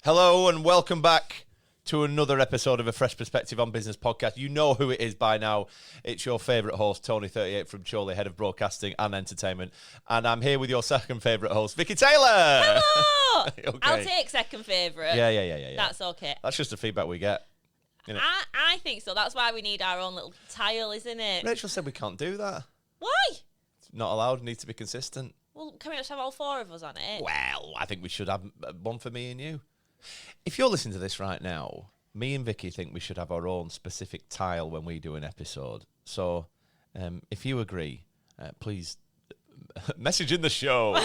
Hello and welcome back to another episode of A Fresh Perspective on Business podcast. You know who it is by now. It's your favourite host, Tony38 from Chorley, Head of Broadcasting and Entertainment. And I'm here with your second favourite host, Vicky Taylor. Hello! Okay. I'll take second favourite. Yeah. That's okay. That's just the feedback we get. You know. I think so. That's why we need our own little tile, isn't it? Rachel said we can't do that. Why? It's not allowed. Needs to be consistent. Well, can we just have all four of us on it? Well, I think we should have one for me and you. If you're listening to this right now, me and Vicky think we should have our own specific tile when we do an episode. So if you agree, please message in the show.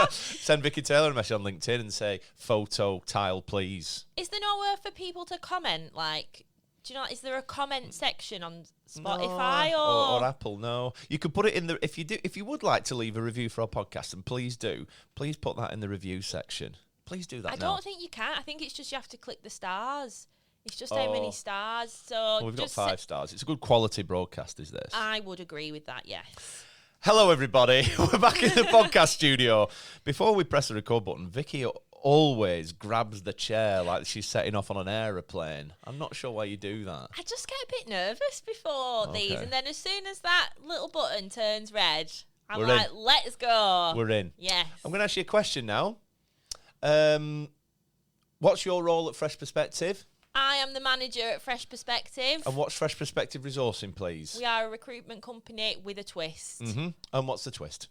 Send Vicky Taylor a message on LinkedIn and say, photo tile, please. Is there nowhere for people to comment? Like, do you know, is there a comment section on Spotify No, or Apple? No. You could put it in the, if you would like to leave a review for our podcast, and please put that in the review section. Please do that I now. don't think you can. I think it's just you have to click the stars. It's just how many stars. So Well, we've got 5 stars. It's a good quality broadcast, is this? I would agree with that, yes. Hello, everybody. We're back in the podcast studio. Before we press the record button, Vicky always grabs the chair like she's setting off on an aeroplane. I'm not sure why you do that. I just get a bit nervous before these, and then as soon as that little button turns red, I'm let's go. We're in. Yes. I'm going to ask you a question now. What's your role at Fresh Perspective? I am the manager at Fresh Perspective. And what's Fresh Perspective Resourcing, please? We are a recruitment company with a twist. Mm-hmm. And what's the twist?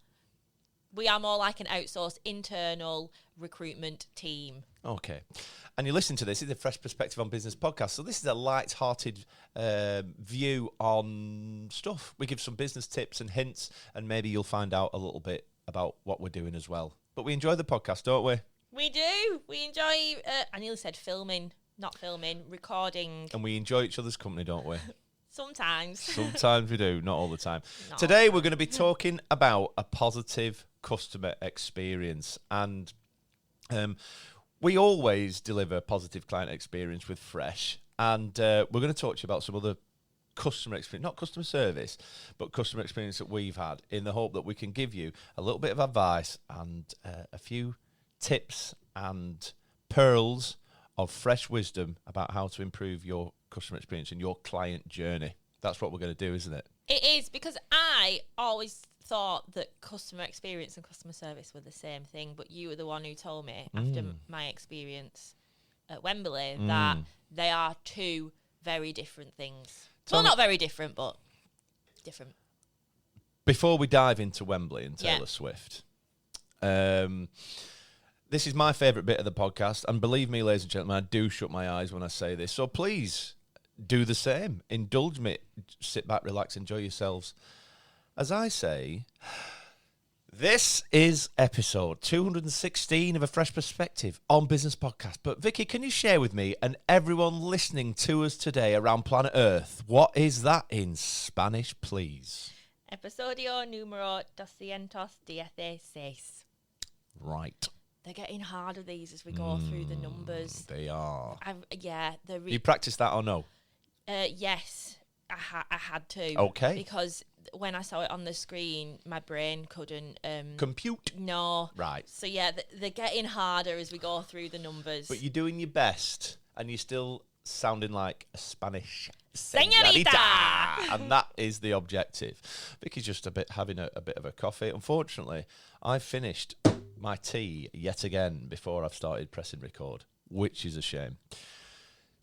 We are more like an outsourced internal recruitment team. Okay. And you listen to this, it's a Fresh Perspective on Business podcast. So this is a light-hearted view on stuff. We give some business tips and hints, and maybe you'll find out a little bit about what we're doing as well. But we enjoy the podcast, don't we? We do. We enjoy, I nearly said filming, not filming, recording. And we enjoy each other's company, don't we? Sometimes. Sometimes we do, not all the time. Today we're going to be talking about a positive customer experience. And we always deliver a positive client experience with Fresh. And we're going to talk to you about some other customer experience, not customer service, but customer experience that we've had, in the hope that we can give you a little bit of advice and a few tips and pearls of fresh wisdom about how to improve your customer experience and your client journey. That's what we're going to do, isn't it? It is, because I always thought that customer experience and customer service were the same thing, but you were the one who told me after my experience at Wembley that they are two very different things. Well, not very different, but different. Before we dive into Wembley and Taylor Swift, this is my favourite bit of the podcast, and believe me, ladies and gentlemen, I do shut my eyes when I say this, so please do the same. Indulge me, sit back, relax, enjoy yourselves. As I say, this is episode 216 of A Fresh Perspective on Business Podcast. But Vicky, can you share with me and everyone listening to us today around planet Earth, what is that in Spanish, please? Episodio número 216. Right. They're getting harder, these, as we go through the numbers. They are. You practiced that or no? Yes, I had to. Okay. Because when I saw it on the screen, my brain couldn't... compute? No. Right. So, they're getting harder as we go through the numbers. But you're doing your best, and you're still sounding like a Spanish señorita. And that is the objective. Vicky's just having a bit of a coffee. Unfortunately, I finished my tea yet again before I've started pressing record, which is a shame.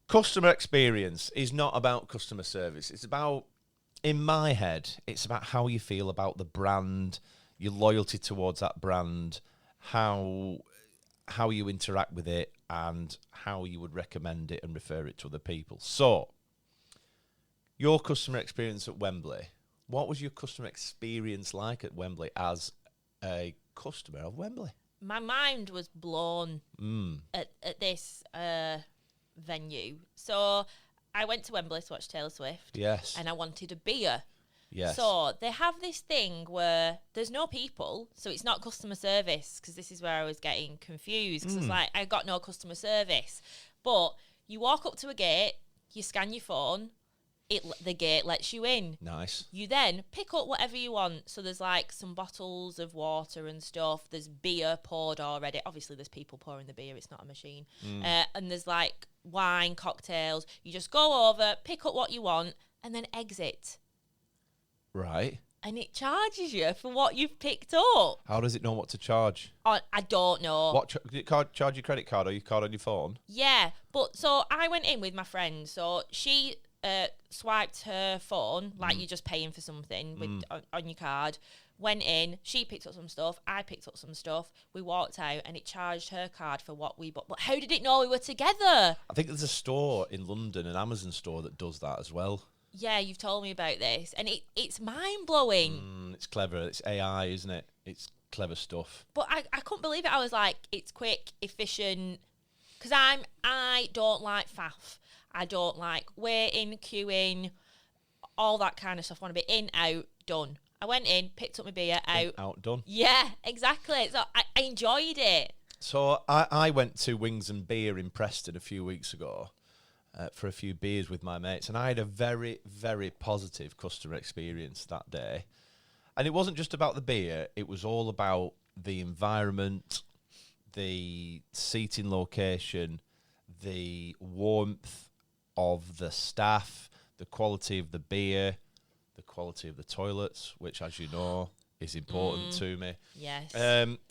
Customer experience is not about customer service. It's about, in my head, it's about how you feel about the brand, your loyalty towards that brand, how you interact with it, and how you would recommend it and refer it to other people. So, your customer experience at Wembley, what was your customer experience like at Wembley as a customer of Wembley? My mind was blown at this venue. So I went to Wembley to watch Taylor Swift. Yes. And I wanted a beer. Yes. So they have this thing where there's no people, so it's not customer service, because this is where I was getting confused, because it's like, I got no customer service. But you walk up to a gate, you scan your phone, the gate lets you in. Nice. You then pick up whatever you want. So there's like some bottles of water and stuff. There's beer poured already. Obviously, there's people pouring the beer. It's not a machine. And there's like wine, cocktails. You just go over, pick up what you want, and then exit. Right. And it charges you for what you've picked up. How does it know what to charge? I don't know. What did it charge your credit card or your card on your phone? Yeah, but so I went in with my friend. So she swiped her phone like you're just paying for something with on your card. Went in, she picked up some stuff, I picked up some stuff. We walked out, and it charged her card for what we bought. But how did it know we were together? I think there's a store in London, an Amazon store that does that as well. Yeah, you've told me about this, and it's mind blowing. It's clever. It's AI, isn't it? It's clever stuff. But I couldn't believe it. I was like, it's quick, efficient. Because I don't like faff. I don't like waiting, queuing, all that kind of stuff. I want to be in, out, done. I went in, picked up my beer, out, done. Yeah, exactly. So I enjoyed it. So I went to Wings and Beer in Preston a few weeks ago. For a few beers with my mates, and I had a very, very positive customer experience that day. And it wasn't just about the beer, it was all about the environment, the seating location, the warmth of the staff, the quality of the beer, the quality of the toilets, which, as you know, is important to me. Yes.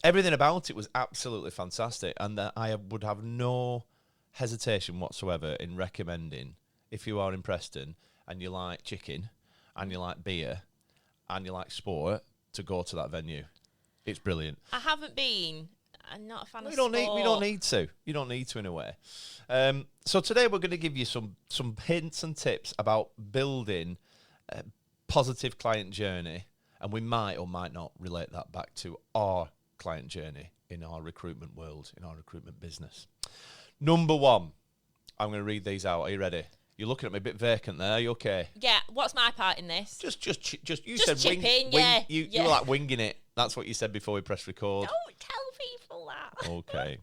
Everything about it was absolutely fantastic, and I would have no hesitation whatsoever in recommending, if you are in Preston and you like chicken and you like beer and you like sport, to go to that venue. It's brilliant. I haven't been. I'm not a fan of We sport. don't need to. You don't need to, in a way. So today we're going to give you some hints and tips about building a positive client journey, and we might or might not relate that back to our client journey in our recruitment world, in our recruitment business. Number one, I'm going to read these out. Are you ready? You're looking at me a bit vacant there. Are you okay? Yeah. What's my part in this? Just you Just said chip wing. in, yeah. You were like winging it. That's what you said before we pressed record. Don't tell people that. Okay.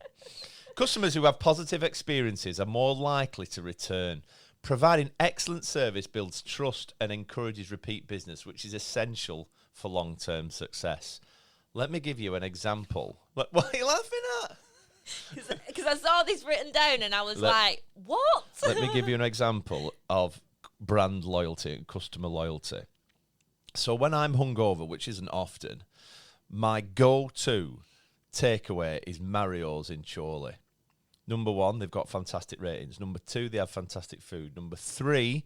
Customers who have positive experiences are more likely to return. Providing excellent service builds trust and encourages repeat business, which is essential for long-term success. Let me give you an example. What are you laughing at? Because I saw this written down and I was like, what? Let me give you an example of brand loyalty and customer loyalty. So when I'm hungover, which isn't often, my go-to takeaway is Mario's in Chorley. Number one, they've got fantastic ratings. Number two, they have fantastic food. Number three,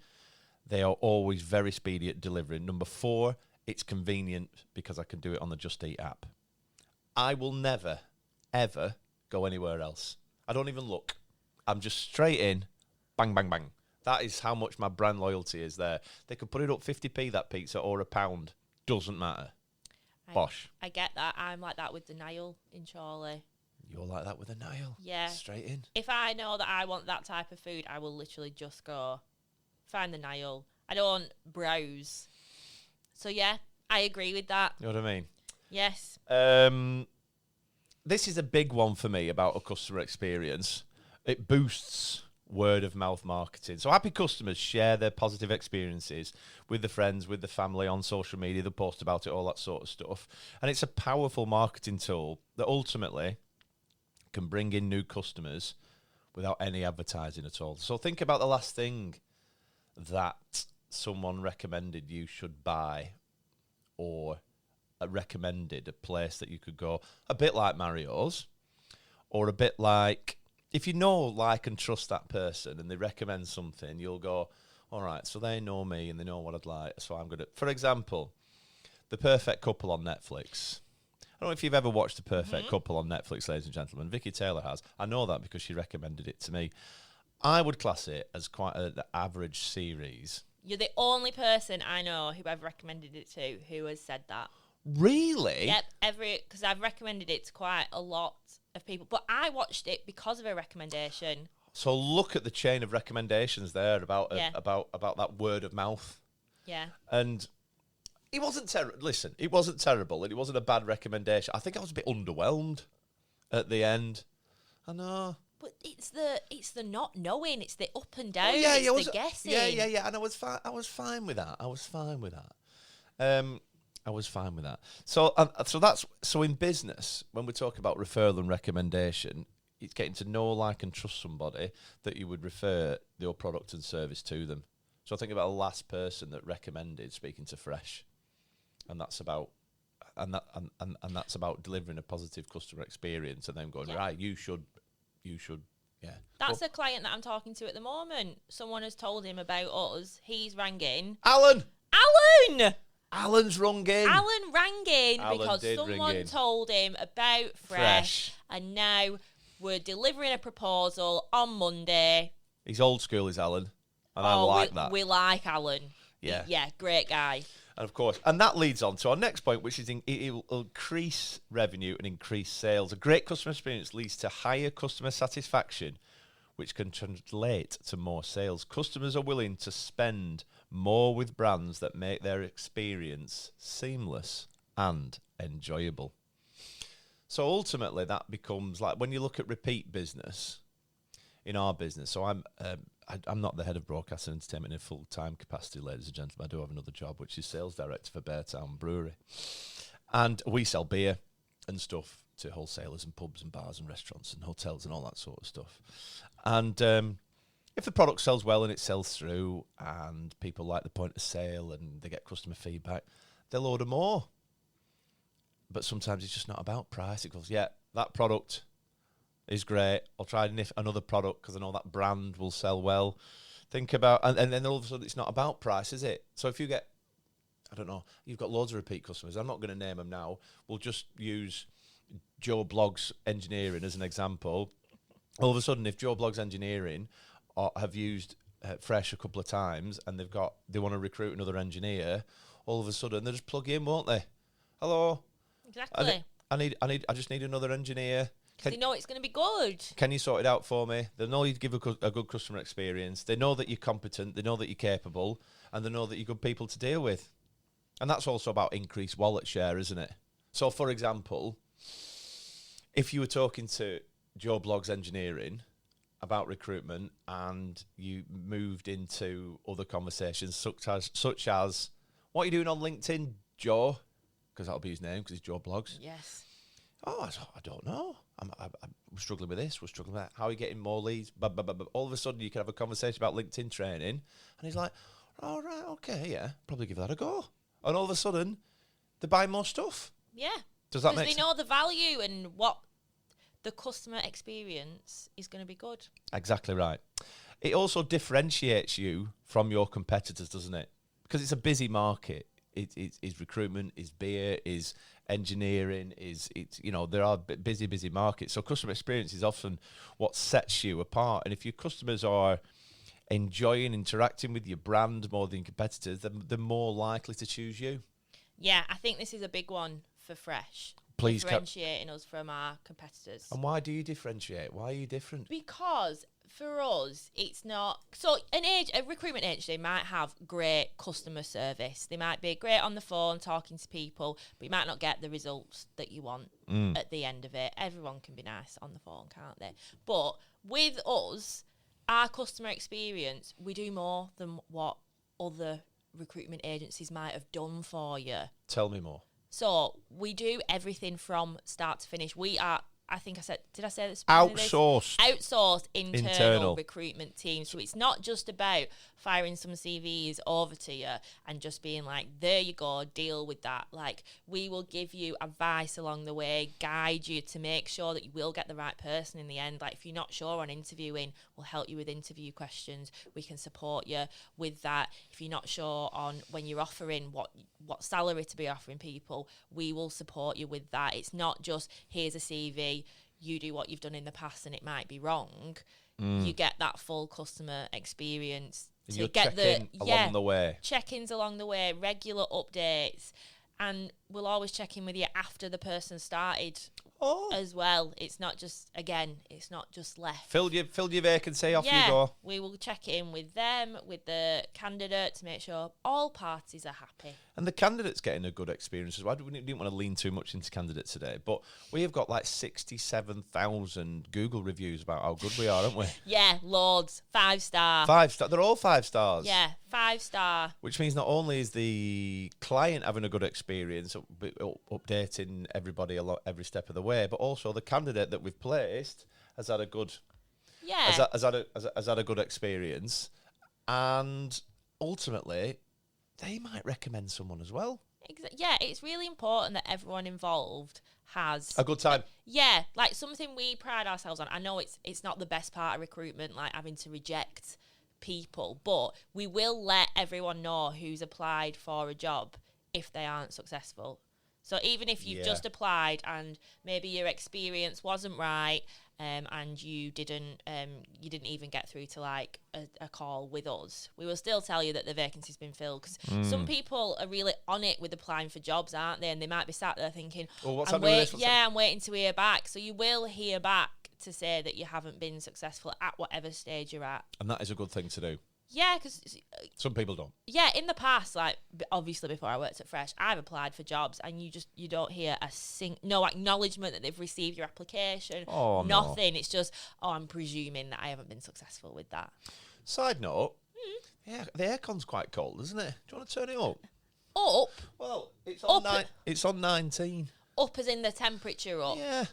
they are always very speedy at delivering. Number four, it's convenient because I can do it on the Just Eat app. I will never, ever go anywhere else. I don't even look. I'm just straight in, bang, bang, bang. That is how much my brand loyalty is there. They could put it up 50p, that pizza, or £1. Doesn't matter. Bosh. I get that. I'm like that with the Nile in Chorley. You're like that with a Nile? Yeah. Straight in. If I know that I want that type of food, I will literally just go find the Nile. I don't browse. So, yeah, I agree with that. You know what I mean? Yes. This is a big one for me about a customer experience. It boosts word of mouth marketing. So happy customers share their positive experiences with the friends, with the family on social media. They post about it, all that sort of stuff. And it's a powerful marketing tool that ultimately can bring in new customers without any advertising at all. So think about the last thing that someone recommended you should buy, or recommended a place that you could go, a bit like Mario's, or a bit like, if you know, like, and trust that person and they recommend something, you'll go, all right, so they know me and they know what I'd like, so I'm going to... For example, The Perfect Couple on Netflix. I don't know if you've ever watched The Perfect Couple on Netflix, ladies and gentlemen. Vicky Taylor has. I know that because she recommended it to me. I would class it as quite an average series. You're the only person I know who I've recommended it to who has said that. Really? Yep, because I've recommended it to quite a lot of people. But I watched it because of a recommendation. So look at the chain of recommendations there about about that word of mouth. Yeah. And it wasn't terrible. Listen, it wasn't terrible, and it wasn't a bad recommendation. I think I was a bit underwhelmed at the end. I know. But it's the not knowing, it's the up and down, the guessing. Yeah, and I was fine with that. I was fine with that. So in business, when we talk about referral and recommendation, it's getting to know, like, and trust somebody that you would refer your product and service to them. So I think about the last person that recommended speaking to Fresh, and that's about that's about delivering a positive customer experience, and then going, right, you should, yeah. That's a client that I'm talking to at the moment. Someone has told him about us. He's rang in. Alan's rung in. Alan rang in because someone told him about Fresh, and now we're delivering a proposal on Monday. He's old school, is Alan, and I like that. We like Alan. Yeah. Yeah, great guy. And of course, and that leads on to our next point, which is it will increase revenue and increase sales. A great customer experience leads to higher customer satisfaction, which can translate to more sales. Customers are willing to spend more with brands that make their experience seamless and enjoyable. So ultimately, that becomes like when you look at repeat business in our business. So I'm not the head of broadcast and entertainment in a full-time capacity, ladies and gentlemen. I do have another job, which is sales director for Beartown Brewery. And we sell beer and stuff to wholesalers and pubs and bars and restaurants and hotels and all that sort of stuff. And if the product sells well and it sells through and people like the point of sale and they get customer feedback, they'll order more. But sometimes it's just not about price. It goes, yeah, that product is great. I'll try another product because I know that brand will sell well. Think about, and then all of a sudden it's not about price, is it? So if you get, I don't know, you've got loads of repeat customers. I'm not going to name them now. We'll just use Joe Bloggs Engineering as an example. All of a sudden, if Joe Bloggs Engineering have used Fresh a couple of times and they want to recruit another engineer, all of a sudden they'll just plug in, won't they? Hello. Exactly. I just need another engineer. They know it's going to be good. Can you sort it out for me? They know you give a good customer experience. They know that you're competent. They know that you're capable. And they know that you're good people to deal with. And that's also about increased wallet share, isn't it? So, for example, if you were talking to Joe Bloggs Engineering about recruitment and you moved into other conversations such as what are you doing on LinkedIn, Joe? Because that'll be his name, because he's Joe Bloggs. Yes. Oh, I don't know. I'm struggling with this. We're struggling with that. How are you getting more leads? All of a sudden, you can have a conversation about LinkedIn training, and he's like, "All right, okay, yeah, probably give that a go." And all of a sudden, they buy more stuff. Yeah. Does that make sense? Because they know the value and what the customer experience is going to be good. Exactly right. It also differentiates you from your competitors, doesn't it? Because it's a busy market. Is recruitment, is beer, is engineering, there are busy markets. So customer experience is often what sets you apart. And if your customers are enjoying interacting with your brand more than competitors, then they're more likely to choose you. Yeah, I think this is a big one for Fresh. Please differentiating us from our competitors. And why do you differentiate? Why are you different? Because for us, it's not... So a recruitment agency might have great customer service. They might be great on the phone talking to people, but you might not get the results that you want at the end of it. Everyone can be nice on the phone, can't they? But with us, our customer experience, we do more than what other recruitment agencies might have done for you. Tell me more. So we do everything from start to finish. We are, I think I said, did I say this? Outsourced internal recruitment team. So it's not just about firing some CVs over to you and just being like, there you go, deal with that. Like, we will give you advice along the way, guide you to make sure that you will get the right person in the end. Like, if you're not sure on interviewing, we'll help you with interview questions. We can support you with that. If you're not sure on when you're offering what salary to be offering people, we will support you with that. It's not just, here's a CV, you do what you've done in the past and it might be wrong. You get that full customer experience. To get along the way. Check-ins along the way, regular updates. And we'll always check in with you after the person started as well. It's not just left. Filled your vacancy, off you go. We will check in with them, with the candidate, to make sure all parties are happy. And the candidate's getting a good experience as well. We didn't want to lean too much into candidates today, but we have got like 67,000 Google reviews about how good we are, haven't we? Yeah, loads. 5-star. 5-star. They're all 5 stars. Yeah, 5-star. Which means not only is the client having a good experience, updating everybody every step of the way, but also the candidate that we've placed has had a good, has had a good experience, and ultimately, they might recommend someone as well. Yeah, it's really important that everyone involved has a good time. Yeah, like something we pride ourselves on. I know it's not the best part of recruitment, like having to reject people, but we will let everyone know who's applied for a job if they aren't successful. So even if you've just applied and maybe your experience wasn't right, and you didn't even get through to like a call with us, we will still tell you that the vacancy's been filled, because some people are really on it with applying for jobs, aren't they? And they might be sat there thinking, I'm waiting to hear back. So you will hear back to say that you haven't been successful at whatever stage you're at. And that is a good thing to do. Yeah, because some people don't. Yeah, in the past, like obviously before I worked at Fresh, I've applied for jobs, and you don't hear no acknowledgement that they've received your application. Oh, nothing. No. It's just, I'm presuming that I haven't been successful with that. Side note, yeah, the aircon's quite cold, isn't it? Do you want to turn it up? Up? Well, it's on it's on 19. Up as in the temperature up. Yeah.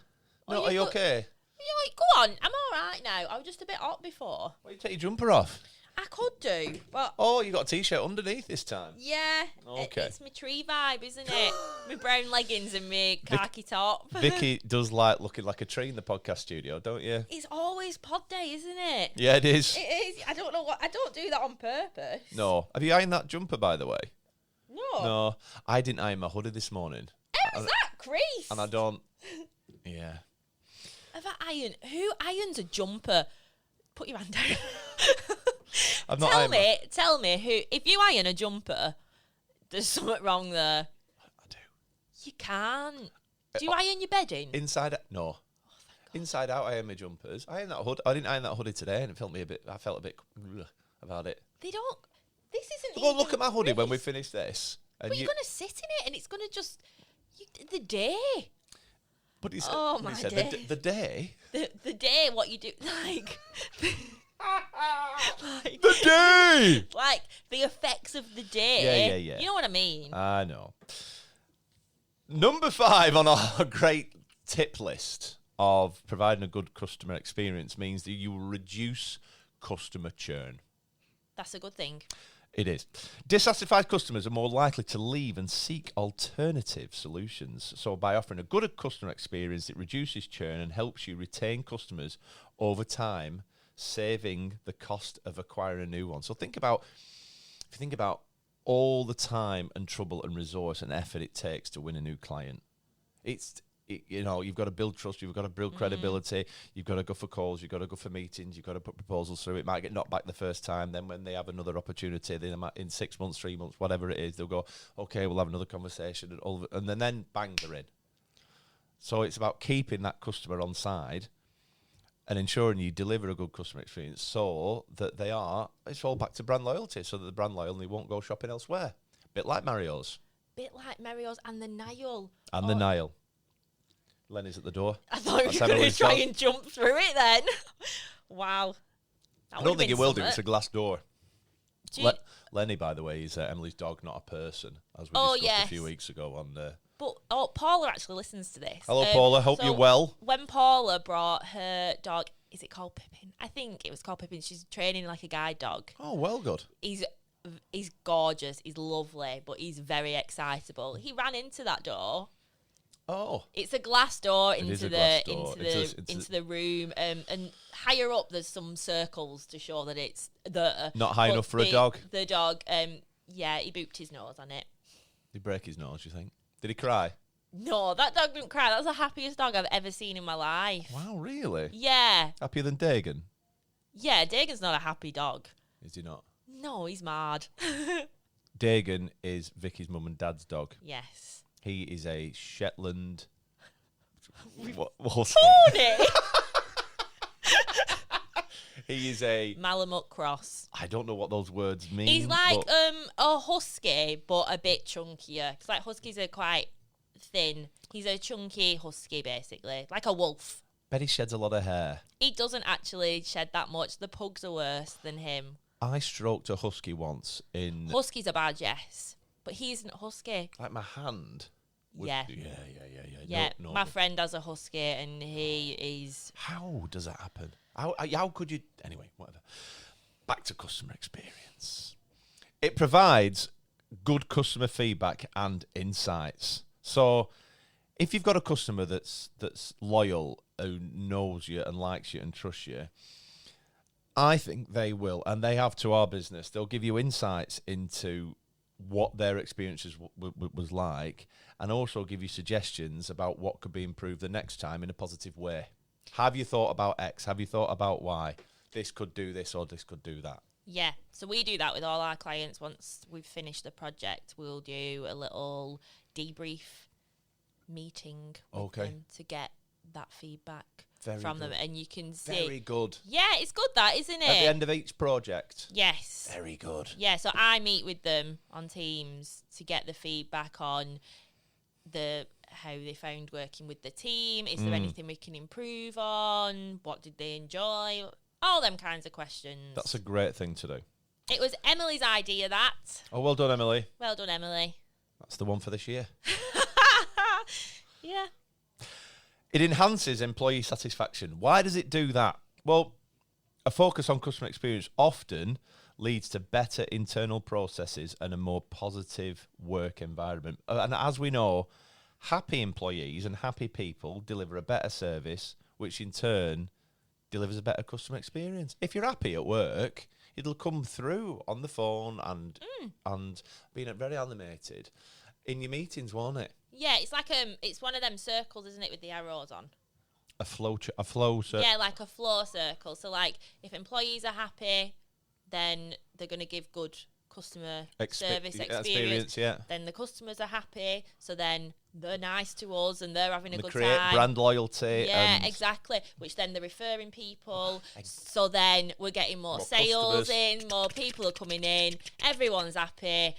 No, are you okay? Yeah, go on. I'm all right now. I was just a bit hot before. Well, you take your jumper off. I could do, but... Oh, you got a T-shirt underneath this time? Yeah. Okay. It's my tree vibe, isn't it? My brown leggings and my khaki top. Vicky does like looking like a tree in the podcast studio, don't you? It's always pod day, isn't it? Yeah, it is. It is. I don't know what... I don't do that on purpose. No. Have you ironed that jumper, by the way? No. No. I didn't iron my hoodie this morning. How's that crease? And I don't... Yeah. Have I ironed... Who irons a jumper? Put your hand down. Tell me who, if you iron a jumper, there's something wrong there. I do. You can't. Do you iron your bedding? Inside out, no. Inside out, I iron my jumpers. I didn't iron that hoodie today, and I felt a bit about it. They don't. This isn't. Go look at my hoodie when we finish this. And but you're gonna sit in it, and it's gonna just the day. But he said, oh my day. The day. The day. What you do, like. The day! Like, the effects of the day. Yeah. You know what I mean? I know. Number 5 on our great tip list of providing a good customer experience means that you will reduce customer churn. That's a good thing. It is. Dissatisfied customers are more likely to leave and seek alternative solutions. So by offering a good customer experience, it reduces churn and helps you retain customers over time, saving the cost of acquiring a new one. So if you think about all the time and trouble and resource and effort it takes to win a new client, you've got to build trust, you've got to build credibility, you've got to go for calls, you've got to go for meetings, you've got to put proposals through. It might get knocked back the first time, then when they have another opportunity, in 6 months, 3 months, whatever it is, they'll go, okay, we'll have another conversation, and then bang, they're in. So it's about keeping that customer on side and ensuring you deliver a good customer experience so that it's all back to brand loyalty, so that the brand loyalty won't go shopping elsewhere. Bit like Mario's and the Nile. The Nile. Lenny's at the door. I thought you were going to try and jump through it then. Wow. I don't think it will do. It's a glass door. Lenny, by the way, is Emily's dog, not a person, as we discussed a few weeks ago on But Paula actually listens to this. Hello, Paula. Hope you're well. When Paula brought her dog, is it called Pippin? I think it was called Pippin. She's training like a guide dog. Oh, well, good. He's gorgeous. He's lovely, but he's very excitable. He ran into that door. Oh, it's a glass door into the room, and higher up there's some circles to show that it's not high enough for a dog. The dog, he booped his nose on it. Did he break his nose, you think? Did he cry? No, that dog didn't cry. That's the happiest dog I've ever seen in my life. Wow, really? Yeah. Happier than Dagan? Yeah, Dagan's not a happy dog. Is he not? No, he's mad. Dagan is Vicky's mum and dad's dog. Yes. He is a Shetland husky. Pony. He is a Malamute cross. I don't know what those words mean. He's like a husky, but a bit chunkier. Because like huskies are quite thin. He's a chunky husky, basically, like a wolf. Bet he sheds a lot of hair. He doesn't actually shed that much. The pugs are worse than him. I stroked a husky once in... Huskies are bad, yes. But he isn't a husky. Like my hand. Yeah. Yeah. No, my friend has a husky and he is... How does that happen? How could you... Anyway, whatever. Back to customer experience. It provides good customer feedback and insights. So if you've got a customer that's loyal, who knows you and likes you and trusts you, I think they will, and they have to our business. They'll give you insights into what their experiences was like, and also give you suggestions about what could be improved the next time in a positive way. Have you thought about X? Have you thought about Y? This could do this or this could do that. Yeah, so we do that with all our clients. Once we've finished the project, we'll do a little debrief meeting with them to get that feedback from them, and you can see. Very good. Yeah, it's good that, isn't it? At the end of each project. Yes. Very good. Yeah, so I meet with them on Teams to get the feedback on how they found working with the team. Is there anything we can improve on? What did they enjoy? All them kinds of questions. That's a great thing to do. It was Emily's idea, that. Oh, well done, Emily. Well done, Emily. That's the one for this year. Yeah. It enhances employee satisfaction. Why does it do that? Well, a focus on customer experience often leads to better internal processes and a more positive work environment. And as we know, happy employees and happy people deliver a better service, which in turn delivers a better customer experience. If you're happy at work, it'll come through on the phone and being very animated in your meetings, won't it? Yeah, it's like it's one of them circles, isn't it, with the arrows on? A flow circle. Yeah, like a flow circle. So, like, if employees are happy, then they're going to give good customer service experience. Yeah. Then the customers are happy, so then they're nice to us and they're having a good create time. Brand loyalty. Yeah, exactly. Which then they're referring people. So then we're getting more sales customers. in, more people are coming in. Everyone's happy.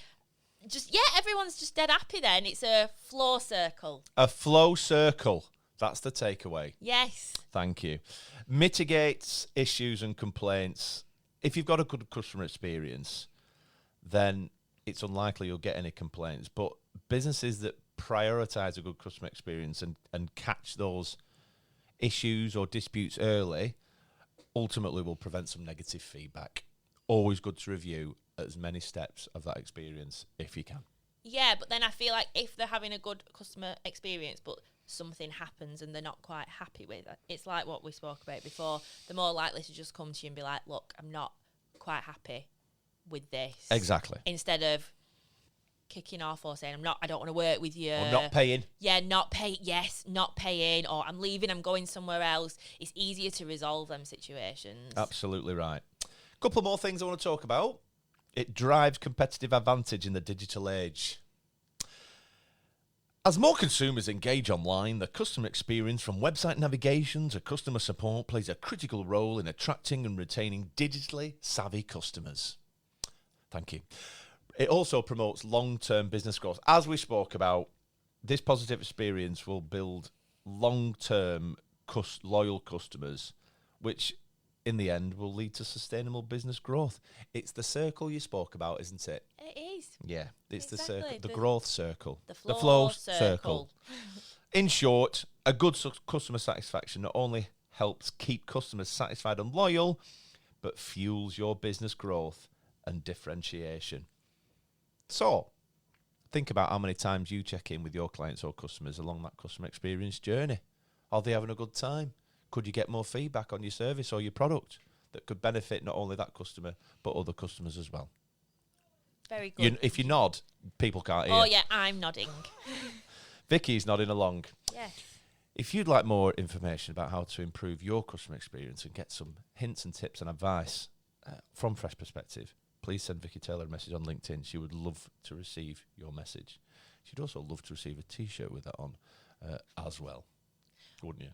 Everyone's just dead happy then. It's a flow circle. A flow circle. That's the takeaway. Yes. Thank you. Mitigates issues and complaints. If you've got a good customer experience, then it's unlikely you'll get any complaints. But businesses that prioritise a good customer experience and catch those issues or disputes early ultimately will prevent some negative feedback. Always good to review as many steps of that experience if you can. Yeah, but then I feel like if they're having a good customer experience but something happens and they're not quite happy with it, it's like what we spoke about before. They're more likely to just come to you and be like, look, I'm not quite happy with this. Exactly. Instead of kicking off or saying, I don't want to work with you. Or not paying. Yeah, not paying, or I'm leaving, I'm going somewhere else. It's easier to resolve them situations. Absolutely right. Couple more things I want to talk about. It drives competitive advantage in the digital age. As more consumers engage online, the customer experience from website navigation to customer support plays a critical role in attracting and retaining digitally savvy customers. Thank you. It also promotes long-term business growth. As we spoke about, this positive experience will build long-term loyal customers, which in the end will lead to sustainable business growth. It's the circle you spoke about, isn't it? It is. Yeah, it's Exactly. the circle, the growth circle, The flow circle. In short, a good customer satisfaction not only helps keep customers satisfied and loyal, but fuels your business growth and differentiation. So, think about how many times you check in with your clients or customers along that customer experience journey. Are they having a good time? Could you get more feedback on your service or your product that could benefit not only that customer, but other customers as well? Very good. If you nod, people can't hear. Oh, yeah, I'm nodding. Vicky's nodding along. Yes. If you'd like more information about how to improve your customer experience and get some hints and tips and advice from Fresh Perspective, please send Vicky Taylor a message on LinkedIn. She would love to receive your message. She'd also love to receive a T-shirt with that on as well, wouldn't you?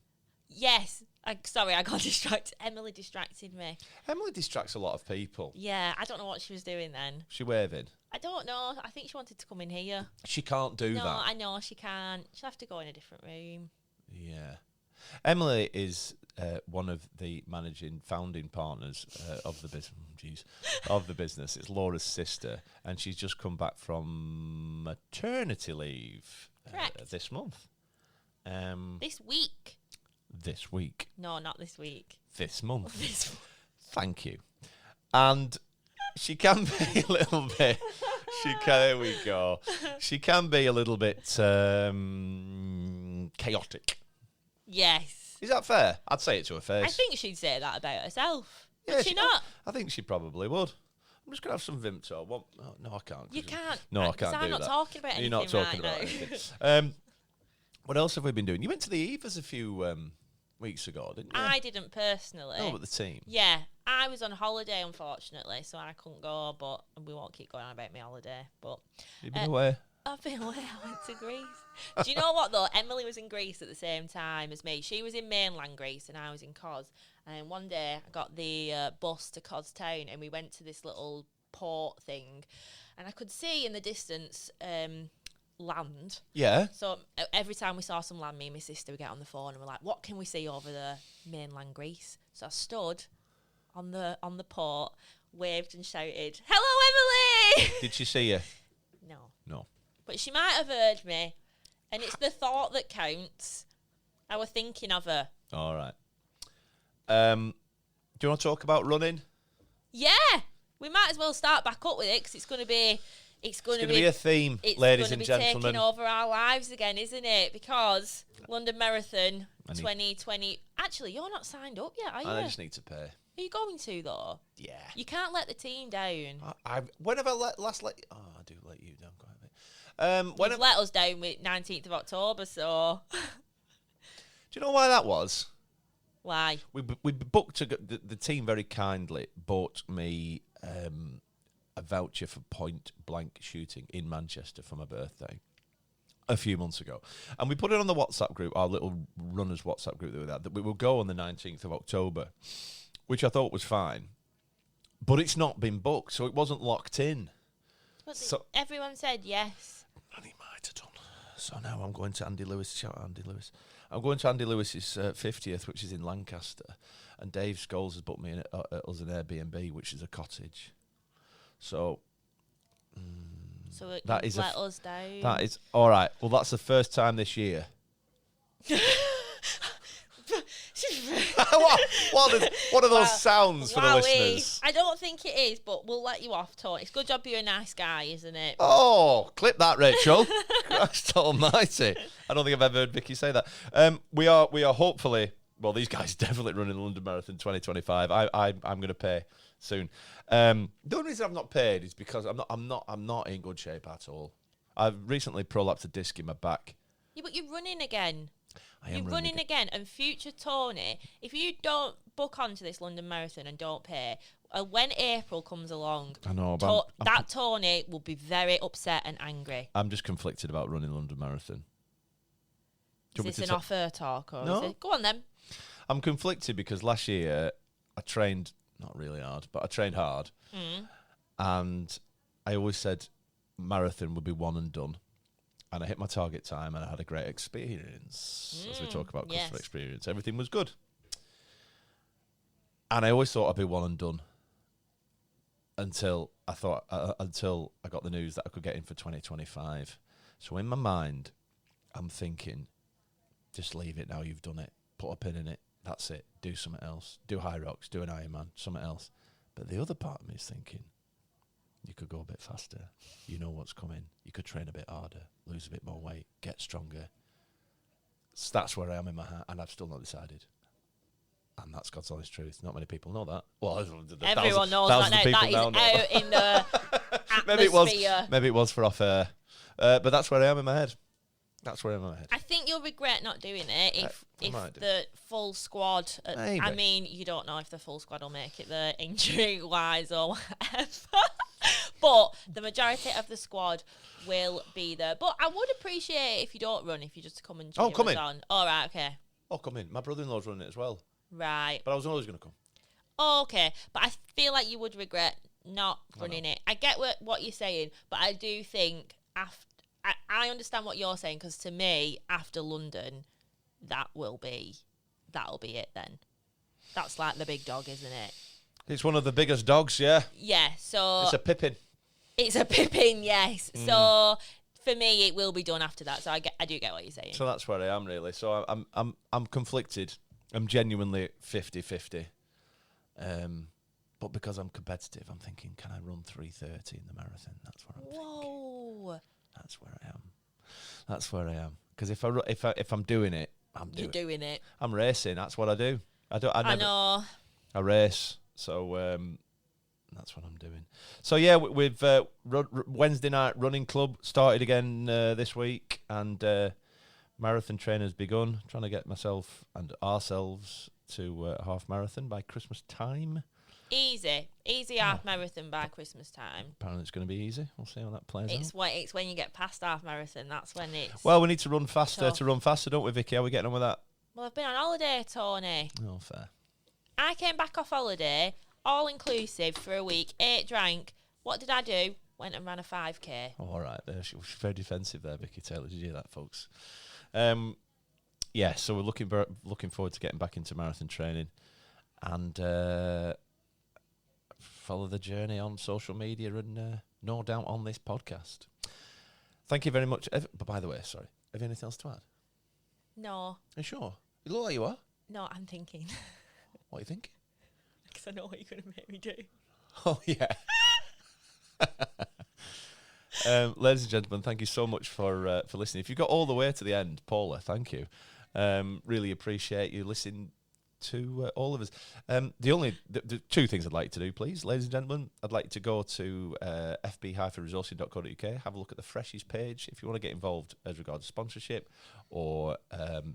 Yes. Sorry, I got distracted. Emily distracted me. Emily distracts a lot of people. Yeah, I don't know what she was doing then. She waving? I don't know. I think she wanted to come in here. She can't do that. No, I know she can't. She'll have to go in a different room. Yeah. Emily is one of the founding partners of the business. Of the business. It's Laura's sister, and she's just come back from maternity leave. Correct. This month. This week. This week. No, not this week. This month. This Thank you. And she can be a little bit. There we go. She can be a little bit chaotic. Yes. Is that fair? I'd say it to her face. I think she'd say that about herself. Yeah, Would she not? I think she probably would. I'm just going to have some Vimto. No, I can't. You can't. No, I can't do I'm not that. talking about anything You're not talking right about now. anything. What else have we been doing? You went to the Evas a few weeks ago, didn't you? I didn't personally. No, but the team. Yeah, I was on holiday, unfortunately, so I couldn't go, but we won't keep going on about my holiday. But You've been away? I've been away. I went to Greece. Do you know what, though? Emily was in Greece at the same time as me. She was in mainland Greece, and I was in Kos. And one day, I got the bus to Kos town, and we went to this little port thing. And I could see in the distance land. Yeah. So every time we saw some land, me and my sister would get on the phone, and we're like, what can we see over the mainland Greece? So I stood on the port, waved and shouted, "Hello, Emily!" Did she see you? No. No. But she might have heard me, and it's the thought that counts. I was thinking of her. All right. Do you want to talk about running? Yeah, we might as well start back up with it, because it's going to be a theme, ladies and It's gentlemen. going to be taking over our lives again, isn't it? Because London Marathon 2020. Actually, you're not signed up yet, are you? I just need to pay. Are you going to, though? Yeah. You can't let the team down. When have I last let you? Oh, I do let you down quite a bit. You've let us down with 19th of October, so... Do you know why that was? Why? We booked the team very kindly bought me a voucher for point blank shooting in Manchester for my birthday a few months ago, and we put it on the WhatsApp group, our little runners WhatsApp group that we will go on the 19th of October, which I thought was fine, but it's not been booked, so it wasn't locked in. But So everyone said yes. and he might have done. So now I'm going to Andy Lewis. Shout out Andy Lewis. I'm going to Andy Lewis's 50th, which is in Lancaster, and Dave Scholes has booked me at us an Airbnb, which is a cottage. So So that is let us down. that is all right. Well, that's the first time this year. what are those sounds for the listeners? I don't think it is, but we'll let you off, Tony. It's a good job you're a nice guy, isn't it? Oh, clip that, Rachel. Christ almighty. I don't think I've ever heard Vicky say that. We are hopefully, well, these guys definitely running the London Marathon 2025. I'm going to pay soon. The only reason I've not paid is because I'm not in good shape at all. I've recently prolapsed a disc in my back. Yeah, but you're running again. You're running again. And future Tony, if you don't book onto this London Marathon and don't pay, when April comes along, I know, but that Tony will be very upset and angry. I'm just conflicted about running London Marathon. Is this an offer talk? Or No. is it? Go on then. I'm conflicted because last year I trained, not really hard, but I trained hard. And I always said marathon would be one and done. And I hit my target time and I had a great experience. As we talk about customer experience, everything was good. And I always thought I'd be one and done until I got the news that I could get in for 2025. So in my mind, I'm thinking, just leave it now. You've done it. Put a pin in it. That's it. Do something else. Do High Rocks. Do an Ironman. Something else. But the other part of me is thinking, you could go a bit faster. You know what's coming. You could train a bit harder, lose a bit more weight, get stronger. So that's where I am in my heart, and I've still not decided. And that's God's honest truth. Not many people know that. Well, everyone knows that now. That is out in the atmosphere. Maybe it was for off air. But that's where I am in my head. That's where I'm in my head. I think you'll regret not doing it if might do. the full squad... Maybe. I mean, you don't know if the full squad will make it, the injury-wise or whatever. But the majority of the squad will be there. But I would appreciate it if you don't run, if you just come and cheer us on. All right, okay. Oh, come in. My brother-in-law's running it as well. Right. But I was always going to come. Oh, okay. But I feel like you would regret not running it. I get what you're saying, but I do think I understand what you're saying, because to me, after London, that'll be it then. That's like the big dog, isn't it? It's one of the biggest dogs, yeah. Yeah, so... It's a pippin. It's a pippin, yes. So for me, it will be done after that. So I do get what you're saying. So that's where I am, really. So I'm conflicted. I'm genuinely 50-50. But because I'm competitive, I'm thinking, can I run 3:30 in the marathon? That's what I'm thinking. That's where I am. That's where I am. Because if I'm doing it, You're doing it. I'm racing. That's what I do. I know. I race. So that's what I'm doing. So yeah, we've Wednesday night running club started again this week, and marathon training has begun. Trying to get myself and ourselves to a half marathon by Christmas time. Easy half marathon by Christmas time. Apparently it's going to be easy. We'll see how that plays out. It's when you get past half marathon, that's when it's... Well, we need to run faster tough. Don't we, Vicky? How are we getting on with that? Well, I've been on holiday, Tony. Oh, fair. I came back off holiday, all inclusive, for a week, ate, drank. What did I do? Went and ran a 5K. Oh, all right. There, she was very defensive there, Vicky Taylor. Did you hear that, folks? Yeah, so we're looking forward to getting back into marathon training, and follow the journey on social media, and no doubt on this podcast. Thank you very much. But by the way, sorry, have you anything else to add? No. Are you sure? You look like you are. No, I'm thinking. What are you thinking? Because I know what you're going to make me do. Oh, yeah. Ladies and gentlemen, thank you so much for listening. If you got all the way to the end, Paula, thank you. Really appreciate you listening to all of us. The two things I'd like to do, please, ladies and gentlemen. I'd like to go to fb-resourcing.co.uk, have a look at the Freshies page if you want to get involved as regards sponsorship or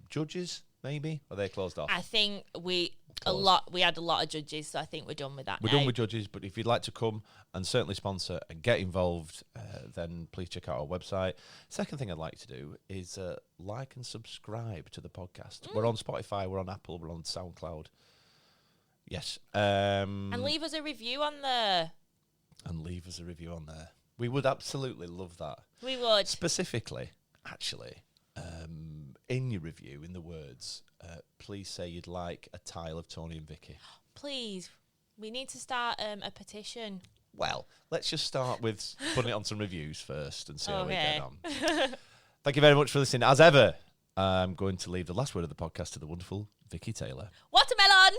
judges, maybe. Are they closed off? I think we had a lot of judges, so I think we're done with that. We're done with judges, but if you'd like to come and certainly sponsor and get involved, then please check out our website. Second thing I'd like to do is like and subscribe to the podcast. We're on Spotify, we're on Apple, we're on SoundCloud. Yes. And leave us a review on there. We would absolutely love that. We would. Specifically, actually, in your review, in the words, please say you'd like a tile of Tony and Vicky. Please. We need to start a petition. Well, let's just start with putting it on some reviews first and see how we get on. Okay. Thank you very much for listening. As ever, I'm going to leave the last word of the podcast to the wonderful Vicky Taylor. Watermelon!